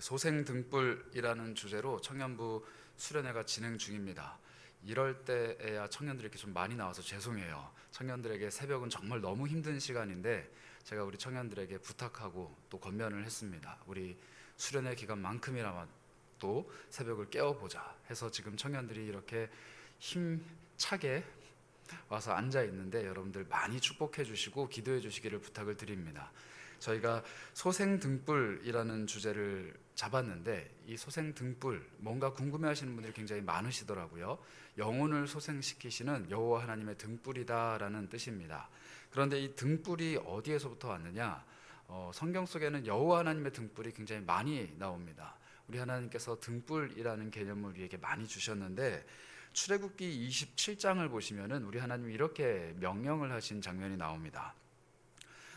소생등불이라는 주제로 청년부 수련회가 진행 중입니다. 이럴 때에야 청년들이 이렇게 좀 많이 나와서 죄송해요. 청년들에게 새벽은 정말 너무 힘든 시간인데 제가 우리 청년들에게 부탁하고 또 권면을 했습니다. 우리 수련회 기간만큼이나마 또 새벽을 깨워보자 해서 지금 청년들이 이렇게 힘차게 와서 앉아 있는데 여러분들 많이 축복해 주시고 기도해 주시기를 부탁을 드립니다. 저희가 소생등불이라는 주제를 잡았는데 이 소생등불 뭔가 궁금해하시는 분들이 굉장히 많으시더라고요. 영혼을 소생시키시는 여호와 하나님의 등불이다라는 뜻입니다. 그런데 이 등불이 어디에서부터 왔느냐? 성경 속에는 여호와 하나님의 등불이 굉장히 많이 나옵니다. 우리 하나님께서 등불이라는 개념을 우리에게 많이 주셨는데 출애굽기 27장을 보시면은 우리 하나님이 이렇게 명령을 하신 장면이 나옵니다.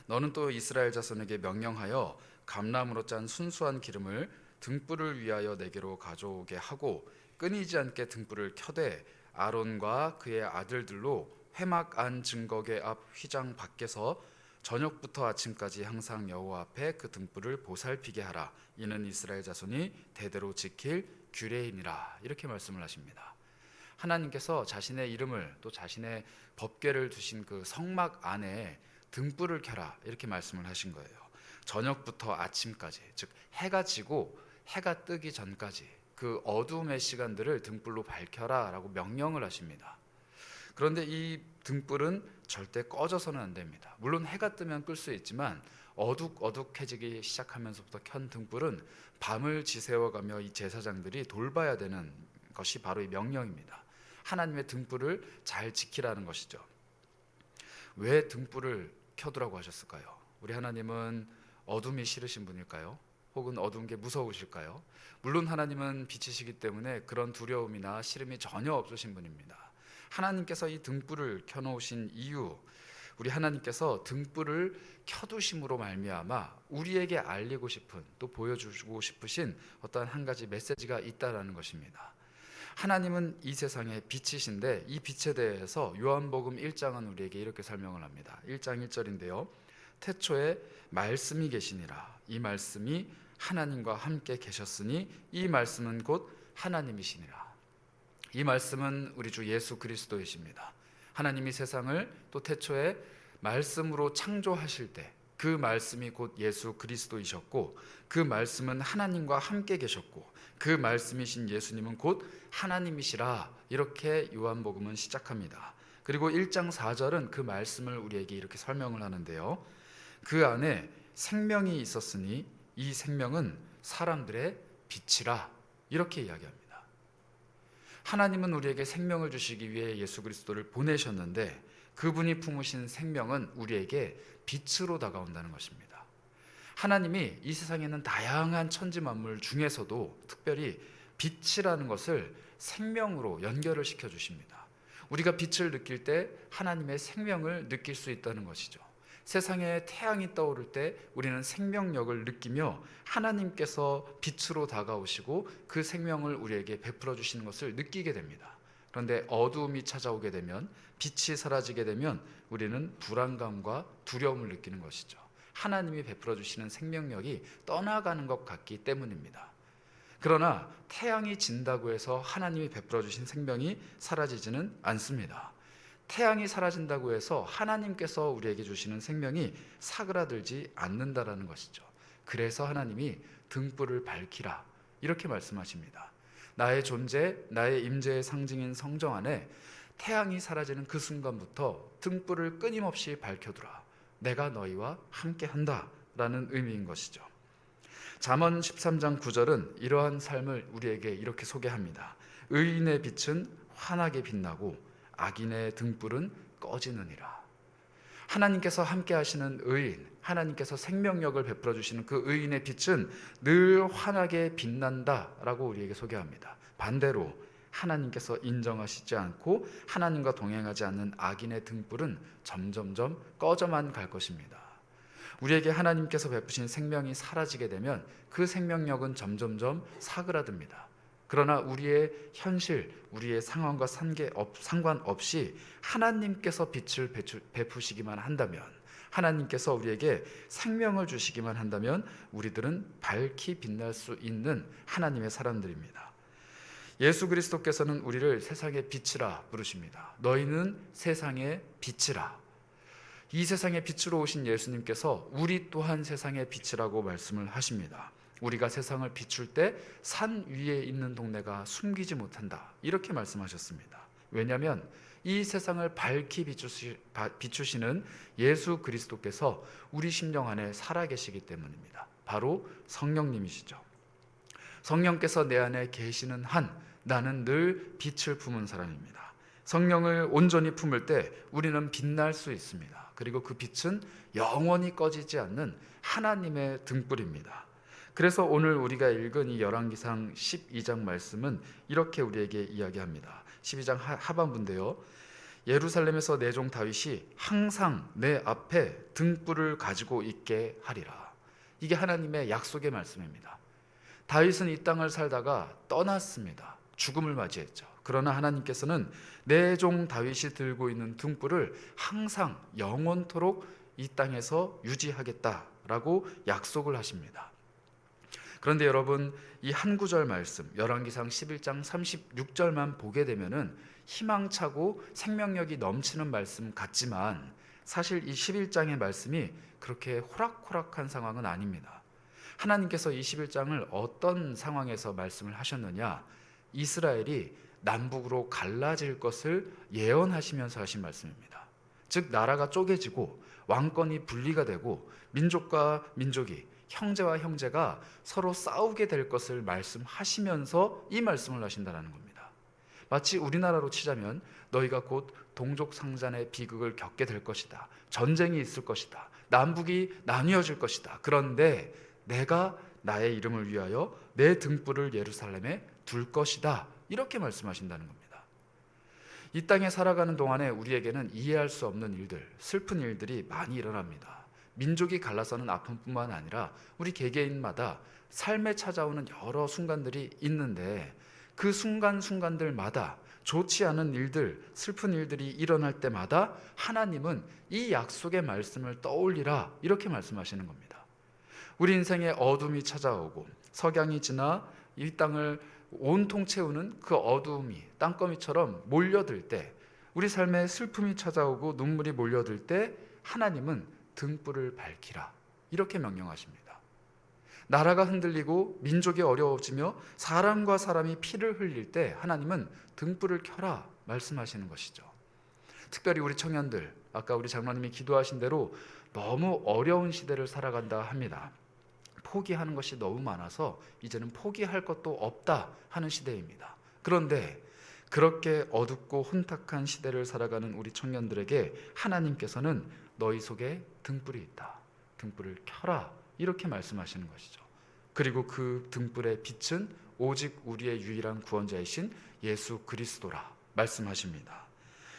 너는 또 이스라엘 자손에게 명령하여 감람으로 짠 순수한 기름을 등불을 위하여 내게로 가져오게 하고 끊이지 않게 등불을 켜되 아론과 그의 아들들로 회막 안 증거궤 앞 휘장 밖에서 저녁부터 아침까지 항상 여호와 앞에 그 등불을 보살피게 하라. 이는 이스라엘 자손이 대대로 지킬 규례이니라. 이렇게 말씀을 하십니다. 하나님께서 자신의 이름을 또 자신의 법궤를 두신 그 성막 안에 등불을 켜라 이렇게 말씀을 하신 거예요. 저녁부터 아침까지, 즉 해가 지고 해가 뜨기 전까지 그 어두움의 시간들을 등불로 밝혀라 라고 명령을 하십니다. 그런데 이 등불은 절대 꺼져서는 안 됩니다. 물론 해가 뜨면 끌 수 있지만 어둑어둑해지기 시작하면서부터 켠 등불은 밤을 지새워가며 이 제사장들이 돌봐야 되는 것이 바로 이 명령입니다. 하나님의 등불을 잘 지키라는 것이죠. 왜 등불을 켜두라고 하셨을까요? 우리 하나님은 어둠이 싫으신 분일까요? 혹은 어두운 게 무서우실까요? 물론 하나님은 빛이시기 때문에 그런 두려움이나 싫음이 전혀 없으신 분입니다. 하나님께서 이 등불을 켜놓으신 이유, 우리 하나님께서 등불을 켜두심으로 말미암아 우리에게 알리고 싶은 또 보여주고 싶으신 어떤 한 가지 메시지가 있다라는 것입니다. 하나님은 이 세상의 빛이신데 이 빛에 대해서 요한복음 1장은 우리에게 이렇게 설명을 합니다. 1장 1절인데요. 태초에 말씀이 계시니라. 이 말씀이 하나님과 함께 계셨으니 이 말씀은 곧 하나님이시니라. 이 말씀은 우리 주 예수 그리스도이십니다. 하나님이 세상을 또 태초에 말씀으로 창조하실 때 그 말씀이 곧 예수 그리스도이셨고 그 말씀은 하나님과 함께 계셨고 그 말씀이신 예수님은 곧 하나님이시라. 이렇게 요한복음은 시작합니다. 그리고 1장 4절은 그 말씀을 우리에게 이렇게 설명을 하는데요. 그 안에 생명이 있었으니 이 생명은 사람들의 빛이라. 이렇게 이야기합니다. 하나님은 우리에게 생명을 주시기 위해 예수 그리스도를 보내셨는데 그분이 품으신 생명은 우리에게 빛으로 다가온다는 것입니다. 하나님이 이 세상에 있는 다양한 천지 만물 중에서도 특별히 빛이라는 것을 생명으로 연결을 시켜 주십니다. 우리가 빛을 느낄 때 하나님의 생명을 느낄 수 있다는 것이죠. 세상에 태양이 떠오를 때 우리는 생명력을 느끼며 하나님께서 빛으로 다가오시고 그 생명을 우리에게 베풀어 주시는 것을 느끼게 됩니다. 그런데 어두움이 찾아오게 되면, 빛이 사라지게 되면 우리는 불안감과 두려움을 느끼는 것이죠. 하나님이 베풀어 주시는 생명력이 떠나가는 것 같기 때문입니다. 그러나 태양이 진다고 해서 하나님이 베풀어 주신 생명이 사라지지는 않습니다. 태양이 사라진다고 해서 하나님께서 우리에게 주시는 생명이 사그라들지 않는다라는 것이죠. 그래서 하나님이 등불을 밝히라 이렇게 말씀하십니다. 나의 존재, 나의 임재의 상징인 성정 안에 태양이 사라지는 그 순간부터 등불을 끊임없이 밝혀두라. 내가 너희와 함께한다 라는 의미인 것이죠. 잠언 13장 9절은 이러한 삶을 우리에게 이렇게 소개합니다. 의인의 빛은 환하게 빛나고 악인의 등불은 꺼지느니라. 하나님께서 함께 하시는 의인, 하나님께서 생명력을 베풀어 주시는 그 의인의 빛은 늘 환하게 빛난다라고 우리에게 소개합니다. 반대로 하나님께서 인정하시지 않고 하나님과 동행하지 않는 악인의 등불은 점점점 꺼져만 갈 것입니다. 우리에게 하나님께서 베푸신 생명이 사라지게 되면 그 생명력은 점점점 사그라듭니다. 그러나 우리의 현실, 우리의 상황과 상관없이 하나님께서 빛을 베푸시기만 한다면, 하나님께서 우리에게 생명을 주시기만 한다면 우리들은 밝히 빛날 수 있는 하나님의 사람들입니다. 예수 그리스도께서는 우리를 세상의 빛이라 부르십니다. 너희는 세상의 빛이라. 이 세상의 빛으로 오신 예수님께서 우리 또한 세상의 빛이라고 말씀을 하십니다. 우리가 세상을 비출 때 산 위에 있는 동네가 숨기지 못한다, 이렇게 말씀하셨습니다. 왜냐하면 이 세상을 밝히 비추시는 예수 그리스도께서 우리 심령 안에 살아계시기 때문입니다. 바로 성령님이시죠. 성령께서 내 안에 계시는 한 나는 늘 빛을 품은 사람입니다. 성령을 온전히 품을 때 우리는 빛날 수 있습니다. 그리고 그 빛은 영원히 꺼지지 않는 하나님의 등불입니다. 그래서 오늘 우리가 읽은 이 열왕기상 12장 말씀은 이렇게 우리에게 이야기합니다. 12장 하반부인데요. 예루살렘에서 내 종 다윗이 항상 내 앞에 등불을 가지고 있게 하리라. 이게 하나님의 약속의 말씀입니다. 다윗은 이 땅을 살다가 떠났습니다. 죽음을 맞이했죠. 그러나 하나님께서는 내 종 다윗이 들고 있는 등불을 항상 영원토록 이 땅에서 유지하겠다라고 약속을 하십니다. 그런데 여러분, 이 한 구절 말씀 열왕기상 11장 36절만 보게 되면은 희망차고 생명력이 넘치는 말씀 같지만 사실 이 11장의 말씀이 그렇게 호락호락한 상황은 아닙니다. 하나님께서 이 11장을 어떤 상황에서 말씀을 하셨느냐, 이스라엘이 남북으로 갈라질 것을 예언하시면서 하신 말씀입니다. 즉 나라가 쪼개지고 왕권이 분리가 되고 민족과 민족이, 형제와 형제가 서로 싸우게 될 것을 말씀하시면서 이 말씀을 하신다는 겁니다. 마치 우리나라로 치자면 너희가 곧 동족상잔의 비극을 겪게 될 것이다, 전쟁이 있을 것이다, 남북이 나뉘어질 것이다, 그런데 내가 나의 이름을 위하여 내 등불을 예루살렘에 둘 것이다, 이렇게 말씀하신다는 겁니다. 이 땅에 살아가는 동안에 우리에게는 이해할 수 없는 일들, 슬픈 일들이 많이 일어납니다. 민족이 갈라서는 아픔뿐만 아니라 우리 개개인마다 삶에 찾아오는 여러 순간들이 있는데 그 순간순간들마다 좋지 않은 일들, 슬픈 일들이 일어날 때마다 하나님은 이 약속의 말씀을 떠올리라, 이렇게 말씀하시는 겁니다. 우리 인생에 어둠이 찾아오고 석양이 지나 이 땅을 온통 채우는 그 어두움이 땅거미처럼 몰려들 때, 우리 삶에 슬픔이 찾아오고 눈물이 몰려들 때 하나님은 등불을 밝히라, 이렇게 명령하십니다. 나라가 흔들리고 민족이 어려워지며 사람과 사람이 피를 흘릴 때 하나님은 등불을 켜라 말씀하시는 것이죠. 특별히 우리 청년들, 아까 우리 장로님이 기도하신 대로 너무 어려운 시대를 살아간다 합니다. 포기하는 것이 너무 많아서 이제는 포기할 것도 없다 하는 시대입니다. 그런데 그렇게 어둡고 혼탁한 시대를 살아가는 우리 청년들에게 하나님께서는 너희 속에 등불이 있다, 등불을 켜라, 이렇게 말씀하시는 것이죠. 그리고 그 등불의 빛은 오직 우리의 유일한 구원자이신 예수 그리스도라 말씀하십니다.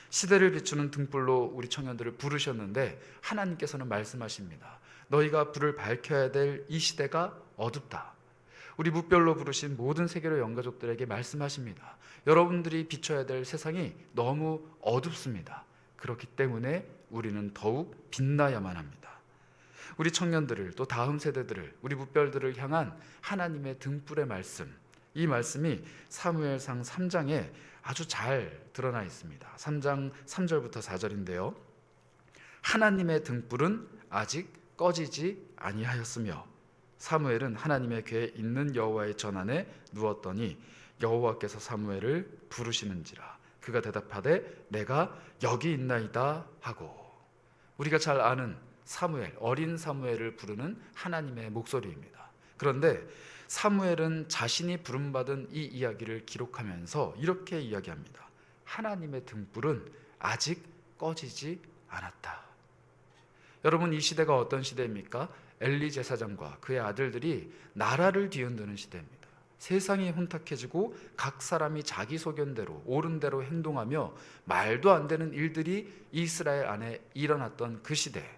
시대를 비추는 등불로 우리 청년들을 부르셨는데 하나님께서는 말씀하십니다. 너희가 불을 밝혀야 될 이 시대가 어둡다. 우리 무별로 부르신 모든 세계로 영가족들에게 말씀하십니다. 여러분들이 비춰야 될 세상이 너무 어둡습니다. 그렇기 때문에 우리는 더욱 빛나야만 합니다. 우리 청년들을, 또 다음 세대들을, 우리 무별들을 향한 하나님의 등불의 말씀, 이 말씀이 사무엘상 3장에 아주 잘 드러나 있습니다. 3장 3절부터 4절인데요. 하나님의 등불은 아직 꺼지지 아니하였으며 사무엘은 하나님의 궤에 있는 여호와의 전안에 누웠더니 여호와께서 사무엘을 부르시는지라. 그가 대답하되 내가 여기 있나이다 하고. 우리가 잘 아는 사무엘, 어린 사무엘을 부르는 하나님의 목소리입니다. 그런데 사무엘은 자신이 부름받은 이 이야기를 기록하면서 이렇게 이야기합니다. 하나님의 등불은 아직 꺼지지 않았다. 여러분, 이 시대가 어떤 시대입니까? 엘리 제사장과 그의 아들들이 나라를 뒤흔드는 시대입니다. 세상이 혼탁해지고 각 사람이 자기 소견대로 옳은 대로 행동하며 말도 안 되는 일들이 이스라엘 안에 일어났던 그 시대,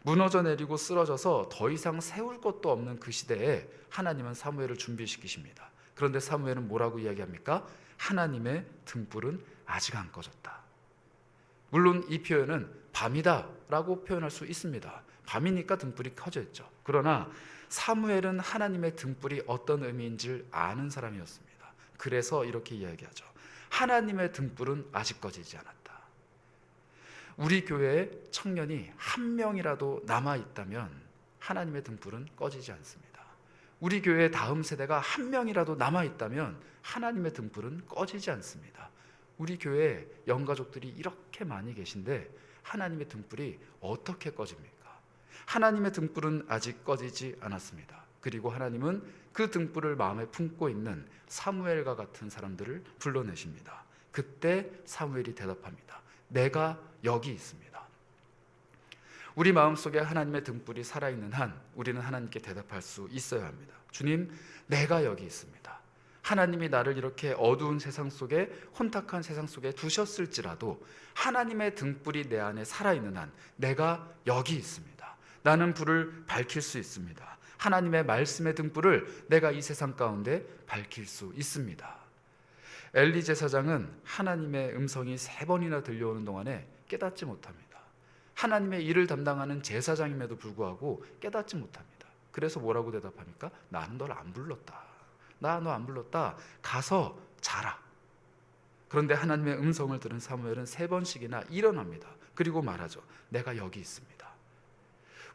무너져 내리고 쓰러져서 더 이상 세울 것도 없는 그 시대에 하나님은 사무엘을 준비시키십니다. 그런데 사무엘은 뭐라고 이야기합니까? 하나님의 등불은 아직 안 꺼졌다. 물론 이 표현은 밤이다 라고 표현할 수 있습니다. 밤이니까 등불이 켜져 있죠. 그러나 사무엘은 하나님의 등불이 어떤 의미인지를 아는 사람이었습니다. 그래서 이렇게 이야기하죠. 하나님의 등불은 아직 꺼지지 않았다. 우리 교회에 청년이 한 명이라도 남아있다면 하나님의 등불은 꺼지지 않습니다. 우리 교회의 다음 세대가 한 명이라도 남아있다면 하나님의 등불은 꺼지지 않습니다. 우리 교회에 영가족들이 이렇게 많이 계신데 하나님의 등불이 어떻게 꺼집니까? 하나님의 등불은 아직 꺼지지 않았습니다. 그리고 하나님은 그 등불을 마음에 품고 있는 사무엘과 같은 사람들을 불러내십니다. 그때 사무엘이 대답합니다. 내가 여기 있습니다. 우리 마음속에 하나님의 등불이 살아있는 한 우리는 하나님께 대답할 수 있어야 합니다. 주님, 내가 여기 있습니다. 하나님이 나를 이렇게 어두운 세상 속에, 혼탁한 세상 속에 두셨을지라도 하나님의 등불이 내 안에 살아있는 한 내가 여기 있습니다. 나는 불을 밝힐 수 있습니다. 하나님의 말씀의 등불을 내가 이 세상 가운데 밝힐 수 있습니다. 엘리 제사장은 하나님의 음성이 3번이나 들려오는 동안에 깨닫지 못합니다. 하나님의 일을 담당하는 제사장임에도 불구하고 깨닫지 못합니다. 그래서 뭐라고 대답합니까? 나는 널 안 불렀다. 나 너 안 불렀다. 가서 자라. 그런데 하나님의 음성을 들은 사무엘은 3번씩이나 일어납니다. 그리고 말하죠. 내가 여기 있습니다.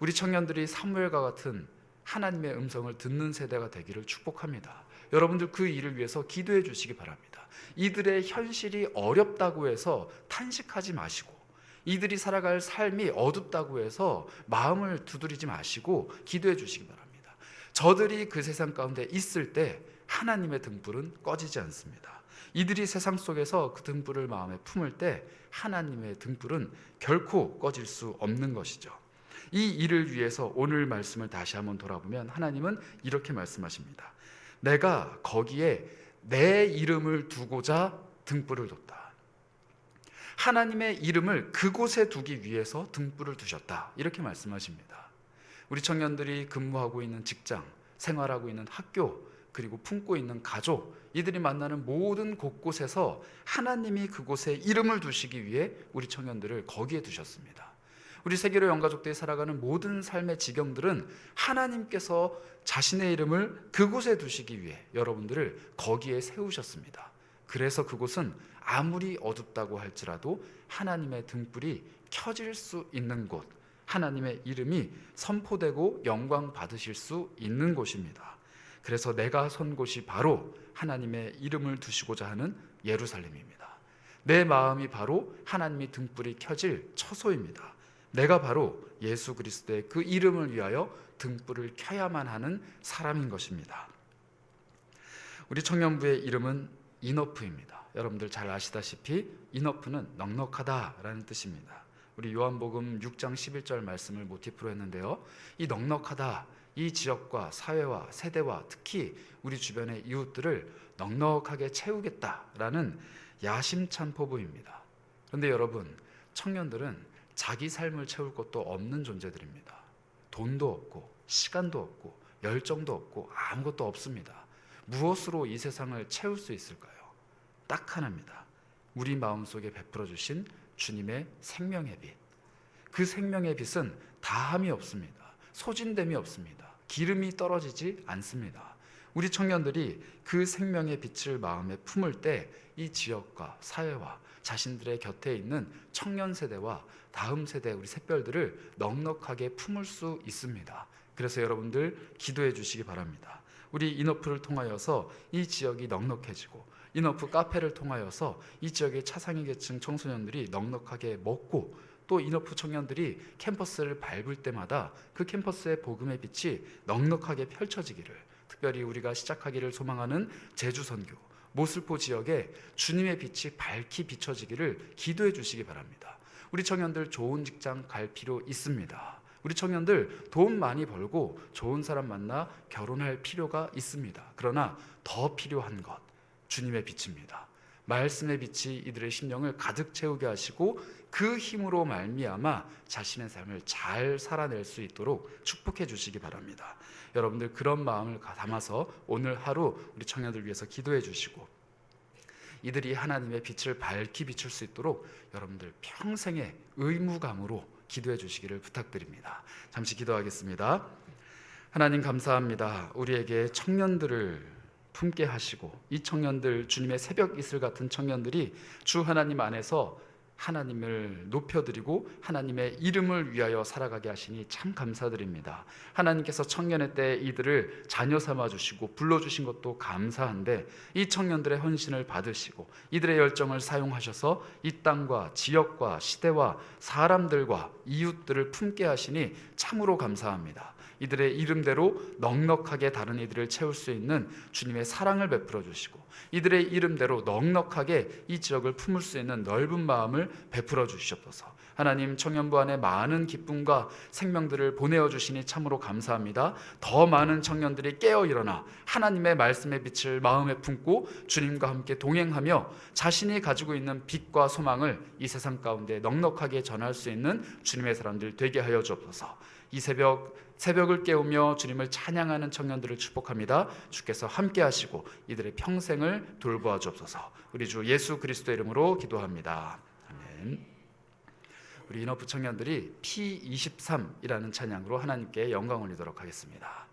우리 청년들이 사무엘과 같은 하나님의 음성을 듣는 세대가 되기를 축복합니다. 여러분들 그 일을 위해서 기도해 주시기 바랍니다. 이들의 현실이 어렵다고 해서 탄식하지 마시고, 이들이 살아갈 삶이 어둡다고 해서 마음을 두드리지 마시고 기도해 주시기 바랍니다. 저들이 그 세상 가운데 있을 때 하나님의 등불은 꺼지지 않습니다. 이들이 세상 속에서 그 등불을 마음에 품을 때 하나님의 등불은 결코 꺼질 수 없는 것이죠. 이 일을 위해서 오늘 말씀을 다시 한번 돌아보면 하나님은 이렇게 말씀하십니다. 내가 거기에 내 이름을 두고자 등불을 뒀다. 하나님의 이름을 그곳에 두기 위해서 등불을 두셨다. 이렇게 말씀하십니다. 우리 청년들이 근무하고 있는 직장, 생활하고 있는 학교, 그리고 품고 있는 가족, 이들이 만나는 모든 곳곳에서 하나님이 그곳에 이름을 두시기 위해 우리 청년들을 거기에 두셨습니다. 우리 세계로 영가족들이 살아가는 모든 삶의 지경들은 하나님께서 자신의 이름을 그곳에 두시기 위해 여러분들을 거기에 세우셨습니다. 그래서 그곳은 아무리 어둡다고 할지라도 하나님의 등불이 켜질 수 있는 곳, 하나님의 이름이 선포되고 영광 받으실 수 있는 곳입니다. 그래서 내가 선 곳이 바로 하나님의 이름을 두시고자 하는 예루살렘입니다. 내 마음이 바로 하나님의 등불이 켜질 처소입니다. 내가 바로 예수 그리스도의 그 이름을 위하여 등불을 켜야만 하는 사람인 것입니다. 우리 청년부의 이름은 이너프입니다. 여러분들 잘 아시다시피 이너프는 넉넉하다라는 뜻입니다. 우리 요한복음 6장 11절 말씀을 모티프로 했는데요. 이 넉넉하다, 이 지역과 사회와 세대와 특히 우리 주변의 이웃들을 넉넉하게 채우겠다라는 야심찬 포부입니다. 그런데 여러분, 청년들은 자기 삶을 채울 것도 없는 존재들입니다. 돈도 없고 시간도 없고 열정도 없고 아무것도 없습니다. 무엇으로 이 세상을 채울 수 있을까요? 딱 하나입니다. 우리 마음속에 베풀어 주신 주님의 생명의 빛. 그 생명의 빛은 다함이 없습니다. 소진됨이 없습니다. 기름이 떨어지지 않습니다. 우리 청년들이 그 생명의 빛을 마음에 품을 때 이 지역과 사회와 자신들의 곁에 있는 청년 세대와 다음 세대 우리 샛별들을 넉넉하게 품을 수 있습니다. 그래서 여러분들 기도해 주시기 바랍니다. 우리 이너프를 통하여서 이 지역이 넉넉해지고, 이너프 카페를 통하여서 이 지역의 차상위 계층 청소년들이 넉넉하게 먹고, 또 이너프 청년들이 캠퍼스를 밟을 때마다 그 캠퍼스의 복음의 빛이 넉넉하게 펼쳐지기를, 특별히 우리가 시작하기를 소망하는 제주선교, 모슬포 지역에 주님의 빛이 밝히 비춰지기를 기도해 주시기 바랍니다. 우리 청년들 좋은 직장 갈 필요 있습니다. 우리 청년들 돈 많이 벌고 좋은 사람 만나 결혼할 필요가 있습니다. 그러나 더 필요한 것, 주님의 빛입니다. 말씀의 빛이 이들의 심령을 가득 채우게 하시고 그 힘으로 말미암아 자신의 삶을 잘 살아낼 수 있도록 축복해 주시기 바랍니다. 여러분들 그런 마음을 담아서 오늘 하루 우리 청년들 위해서 기도해 주시고, 이들이 하나님의 빛을 밝히 비출 수 있도록 여러분들 평생의 의무감으로 기도해 주시기를 부탁드립니다. 잠시 기도하겠습니다. 하나님 감사합니다. 우리에게 청년들을 품게 하시고 이 청년들, 주님의 새벽 이슬 같은 청년들이 주 하나님 안에서 하나님을 높여드리고 하나님의 이름을 위하여 살아가게 하시니 참 감사드립니다. 하나님께서 청년의 때 이들을 자녀 삼아주시고 불러주신 것도 감사한데 이 청년들의 헌신을 받으시고 이들의 열정을 사용하셔서 이 땅과 지역과 시대와 사람들과 이웃들을 품게 하시니 참으로 감사합니다. 이들의 이름대로 넉넉하게 다른 이들을 채울 수 있는 주님의 사랑을 베풀어 주시고 이들의 이름대로 넉넉하게 이 지역을 품을 수 있는 넓은 마음을 베풀어 주시옵소서. 하나님, 청년부 안에 많은 기쁨과 생명들을 보내어 주시니 참으로 감사합니다. 더 많은 청년들이 깨어 일어나 하나님의 말씀의 빛을 마음에 품고 주님과 함께 동행하며 자신이 가지고 있는 빛과 소망을 이 세상 가운데 넉넉하게 전할 수 있는 주님의 사람들 되게 하여 주옵소서. 이 새벽을 깨우며 주님을 찬양하는 청년들을 축복합니다. 주께서 함께 하시고 이들의 평생을 돌보아 주옵소서. 우리 주 예수 그리스도의 이름으로 기도합니다. 아멘. 우리 인어프 청년들이 P23이라는 찬양으로 하나님께 영광 올리도록 하겠습니다.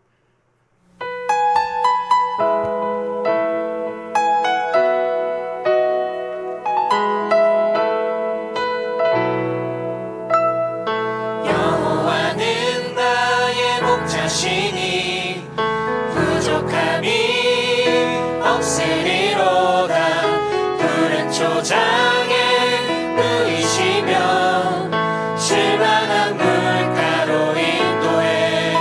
자신이 부족함이 없으리로다. 푸른 초장에 누이시며 실만한 물가로 인도해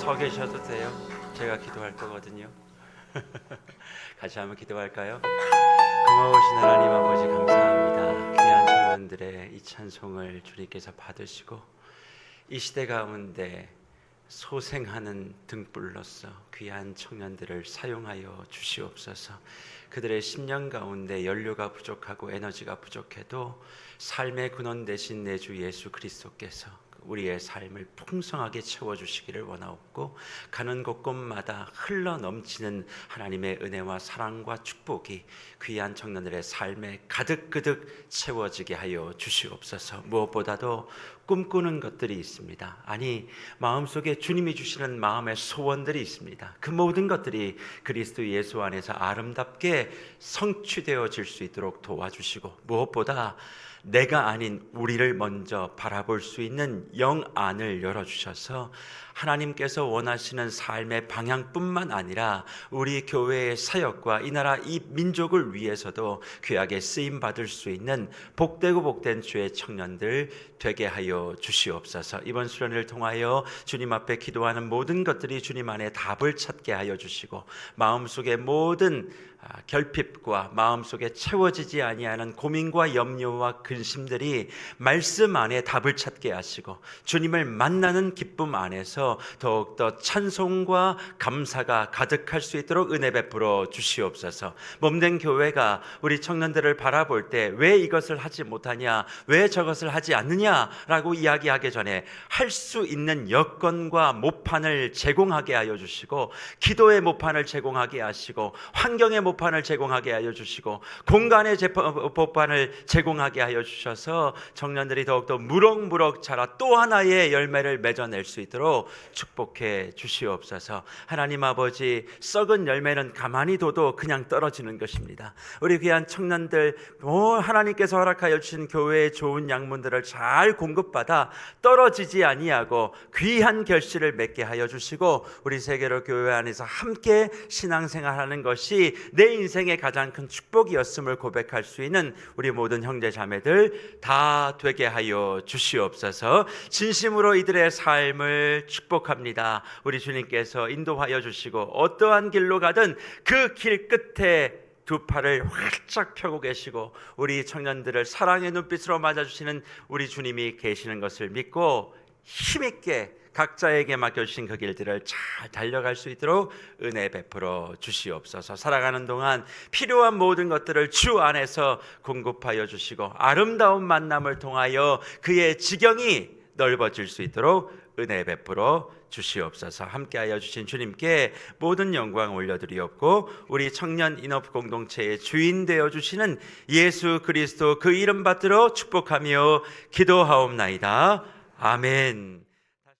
서 계셔도 돼요. 제가 기도할 거거든요. 같이 한번 기도할까요? 고마우신 하나님 아버지 감사합니다. 귀한 청년들의 이 찬송을 주님께서 받으시고 이 시대 가운데 소생하는 등불로서 귀한 청년들을 사용하여 주시옵소서. 그들의 심령 가운데 연료가 부족하고 에너지가 부족해도 삶의 근원 되신 내 주 예수 그리스도께서 우리의 삶을 풍성하게 채워주시기를 원하옵고, 가는 곳곳마다 흘러 넘치는 하나님의 은혜와 사랑과 축복이 귀한 청년들의 삶에 가득가득 채워지게 하여 주시옵소서. 무엇보다도 꿈꾸는 것들이 있습니다. 아니, 마음속에 주님이 주시는 마음의 소원들이 있습니다. 그 모든 것들이 그리스도 예수 안에서 아름답게 성취되어질 수 있도록 도와주시고, 무엇보다 내가 아닌 우리를 먼저 바라볼 수 있는 영 안을 열어주셔서 하나님께서 원하시는 삶의 방향뿐만 아니라 우리 교회의 사역과 이 나라 이 민족을 위해서도 귀하게 쓰임받을 수 있는 복되고 복된 주의 청년들 되게 하여 주시옵소서. 이번 수련을 통하여 주님 앞에 기도하는 모든 것들이 주님 안에 답을 찾게 하여 주시고, 마음속의 모든 결핍과 마음속에 채워지지 아니하는 고민과 염려와 근심들이 말씀 안에 답을 찾게 하시고, 주님을 만나는 기쁨 안에서 더욱더 찬송과 감사가 가득할 수 있도록 은혜 베풀어 주시옵소서. 몸된 교회가 우리 청년들을 바라볼 때 왜 이것을 하지 못하냐, 왜 저것을 하지 않느냐라고 이야기하기 전에 할 수 있는 여건과 모판을 제공하게 하여 주시고, 기도의 모판을 제공하게 하시고, 환경의 모판을 제공하게 하여 주시고, 공간의 모판을 제공하게 하여 주셔서 청년들이 더욱더 무럭무럭 자라 또 하나의 열매를 맺어낼 수 있도록 축복해 주시옵소서. 하나님 아버지, 썩은 열매는 가만히 둬도 그냥 떨어지는 것입니다. 우리 귀한 청년들, 하나님께서 허락하여 주신 교회의 좋은 양문들을 잘 공급받아 떨어지지 아니하고 귀한 결실을 맺게 하여 주시고, 우리 세계로 교회 안에서 함께 신앙생활하는 것이 내 인생의 가장 큰 축복이었음을 고백할 수 있는 우리 모든 형제 자매들 다 되게 하여 주시옵소서. 진심으로 이들의 삶을 축복합니다. 우리 주님께서 인도하여 주시고, 어떠한 길로 가든 그 길 끝에 두 팔을 활짝 펴고 계시고 우리 청년들을 사랑의 눈빛으로 맞아주시는 우리 주님이 계시는 것을 믿고 힘있게 각자에게 맡겨주신 그 길들을 잘 달려갈 수 있도록 은혜 베풀어 주시옵소서. 살아가는 동안 필요한 모든 것들을 주 안에서 공급하여 주시고, 아름다운 만남을 통하여 그의 지경이 넓어질 수 있도록 은혜 베풀어 주시옵소서. 함께하여 주신 주님께 모든 영광 올려드리옵고, 우리 청년 인업 공동체의 주인 되어 주시는 예수 그리스도 그 이름 받들어 축복하며 기도하옵나이다. 아멘.